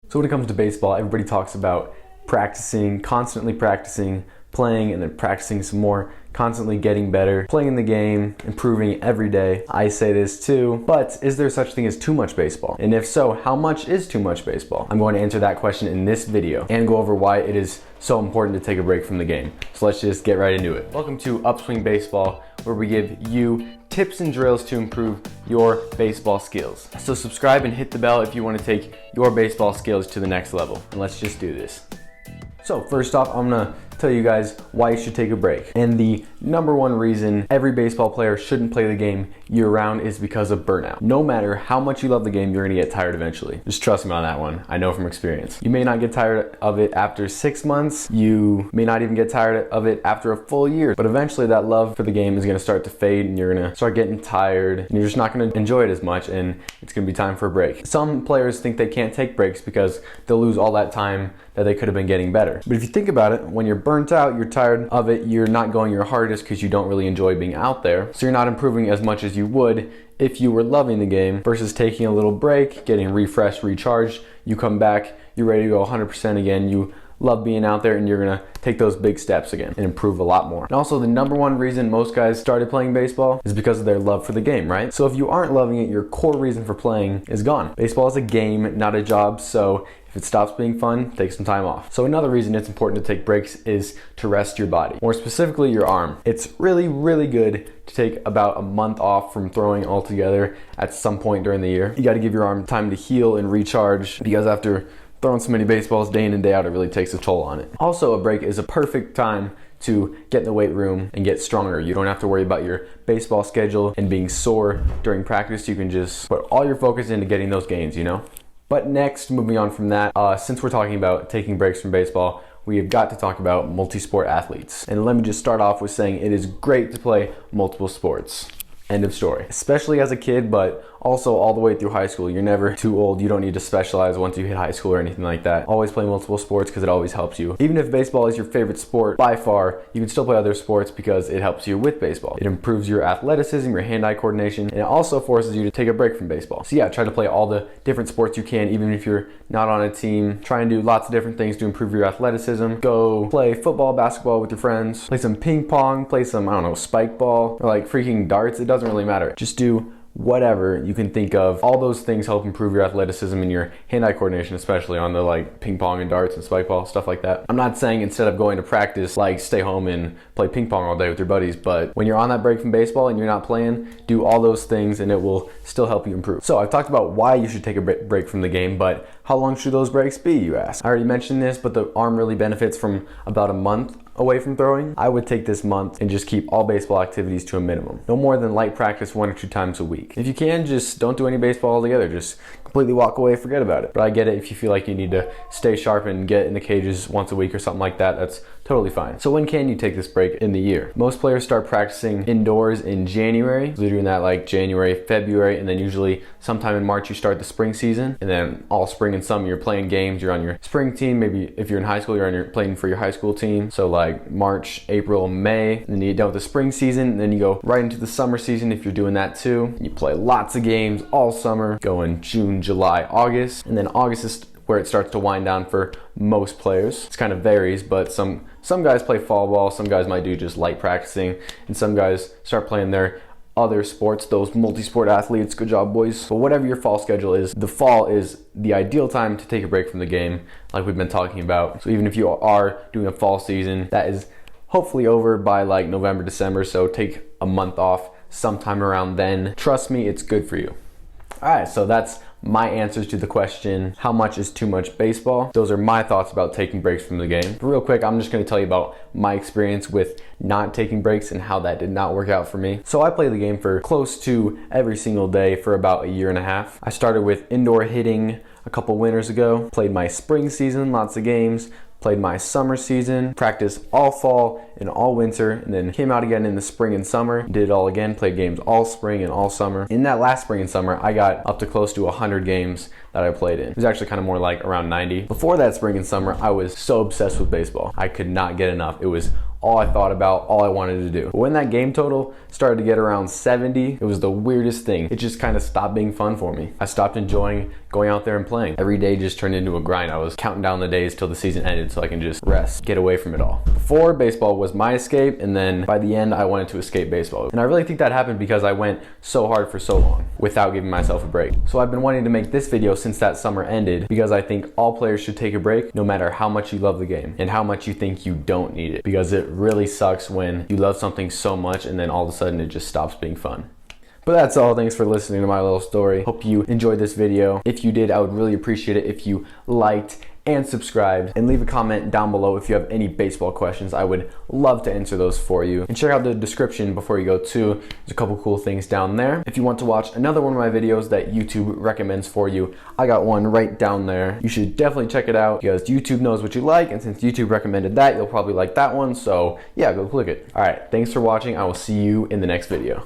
So when it comes to baseball, everybody talks about practicing, constantly practicing, playing, and then practicing some more, constantly getting better, playing the game, improving every day. I say this too, but is there such thing as too much baseball? And if so, how much is too much baseball? I'm going to answer that question in this video and go over why it is so important to take a break from the game. So let's just get right into it. Welcome to Upswing Baseball, where we give you tips and drills to improve your baseball skills. So subscribe and hit the bell if you want to take your baseball skills to the next level. And let's just do this. So first off, I'm gonna tell you guys why you should take a break. And the number one reason every baseball player shouldn't play the game year-round is because of burnout. No matter how much you love the game, you're gonna get tired eventually. Just trust me on that one. I know from experience. You may not get tired of it after 6 months. You may not even get tired of it after a full year. But eventually that love for the game is gonna start to fade and you're gonna start getting tired and you're just not gonna enjoy it as much and it's gonna be time for a break. Some players think they can't take breaks because they'll lose all that time that they could have been getting better. But if you think about it, when you're burnt out, you're tired of it, you're not going your hardest because you don't really enjoy being out there. So you're not improving as much as you would if you were loving the game versus taking a little break, getting refreshed, recharged. You come back, you're ready to go 100% again. You love being out there and you're gonna take those big steps again and improve a lot more. And also the number one reason most guys started playing baseball is because of their love for the game, right? So if you aren't loving it, your core reason for playing is gone. Baseball is a game, not a job, so if it stops being fun, take some time off. So another reason it's important to take breaks is to rest your body, more specifically your arm. It's really, really good to take about a month off from throwing altogether at some point during the year. You gotta give your arm time to heal and recharge because after throwing so many baseballs day in and day out, it really takes a toll on it. Also, a break is a perfect time to get in the weight room and get stronger. You don't have to worry about your baseball schedule and being sore during practice. You can just put all your focus into getting those gains, you know? But next, moving on from that, since we're talking about taking breaks from baseball, we have got to talk about multi-sport athletes. And let me just start off with saying it is great to play multiple sports. End of story. Especially as a kid, but also all the way through high school. You're never too old. You don't need to specialize once you hit high school or anything like that. Always play multiple sports because it always helps you. Even if baseball is your favorite sport by far, you can still play other sports because it helps you with baseball. It improves your athleticism, your hand-eye coordination, and it also forces you to take a break from baseball. So yeah, try to play all the different sports you can, even if you're not on a team. Try and do lots of different things to improve your athleticism. Go play football, basketball with your friends. Play some ping pong, play some, I don't know, spike ball, or like freaking darts. It doesn't really matter. Just do whatever you can think of. All those things help improve your athleticism and your hand-eye coordination, especially on the like ping pong and darts and spike ball, stuff like that. I'm not saying instead of going to practice, like stay home and play ping pong all day with your buddies, but when you're on that break from baseball and you're not playing, do all those things and it will still help you improve. So I've talked about why you should take a break from the game, but how long should those breaks be, you ask? I already mentioned this, but the arm really benefits from about a month away from throwing. I would take this month and just keep all baseball activities to a minimum. No more than light practice 1 or 2 times a week. If you can, just don't do any baseball altogether. Just completely walk away, forget about it. But I get it if you feel like you need to stay sharp and get in the cages once a week or something like that, that's totally fine. So when can you take this break in the year? Most players start practicing indoors in January. So they're doing that like January, February, and then usually sometime in March you start the spring season. And then all spring and summer you're playing games, you're on your spring team. Maybe if you're in high school, playing for your high school team. So like March, April, May, and then you get done with the spring season, and then you go right into the summer season if you're doing that too. You play lots of games all summer, going June, July, August, and then August is where it starts to wind down for most players. It kind of varies, but some guys play fall ball, some guys might do just light practicing, and some guys start playing their other sports, those multi-sport athletes. Good job, boys. But whatever your fall schedule is, the fall is the ideal time to take a break from the game, like we've been talking about. So even if you are doing a fall season, that is hopefully over by like November, December, so take a month off sometime around then. Trust me, it's good for you. All right, so that's my answers to the question, how much is too much baseball? Those are my thoughts about taking breaks from the game. But real quick, I'm just gonna tell you about my experience with not taking breaks and how that did not work out for me. So I played the game for close to every single day for about 1.5 years. I started with indoor hitting a couple winters ago, played my spring season, lots of games, played my summer season, practiced all fall and all winter, and then came out again in the spring and summer, did it all again, played games all spring and all summer. In that last spring and summer, I got up to close to 100 games that I played in. It was actually kind of more like around 90. Before that spring and summer, I was so obsessed with baseball. I could not get enough. It was all I thought about, all I wanted to do. But when that game total started to get around 70, it was the weirdest thing. It just kind of stopped being fun for me. I stopped enjoying going out there and playing. Every day just turned into a grind. I was counting down the days till the season ended so I can just rest, get away from it all. Before, baseball was my escape, and then by the end I wanted to escape baseball. And I really think that happened because I went so hard for so long without giving myself a break. So I've been wanting to make this video since that summer ended because I think all players should take a break no matter how much you love the game and how much you think you don't need it, because it really sucks when you love something so much and then all of a sudden it just stops being fun. But that's all. Thanks for listening to my little story. Hope you enjoyed this video. If you did, I would really appreciate it if you liked and subscribed, and leave a comment down below if you have any baseball questions. I would love to answer those for you. And check out the description before you go too. There's a couple cool things down there. If you want to watch another one of my videos that YouTube recommends for you, I got one right down there. You should definitely check it out because YouTube knows what you like, and since YouTube recommended that, you'll probably like that one. So yeah, go click it. All right, thanks for watching. I will see you in the next video.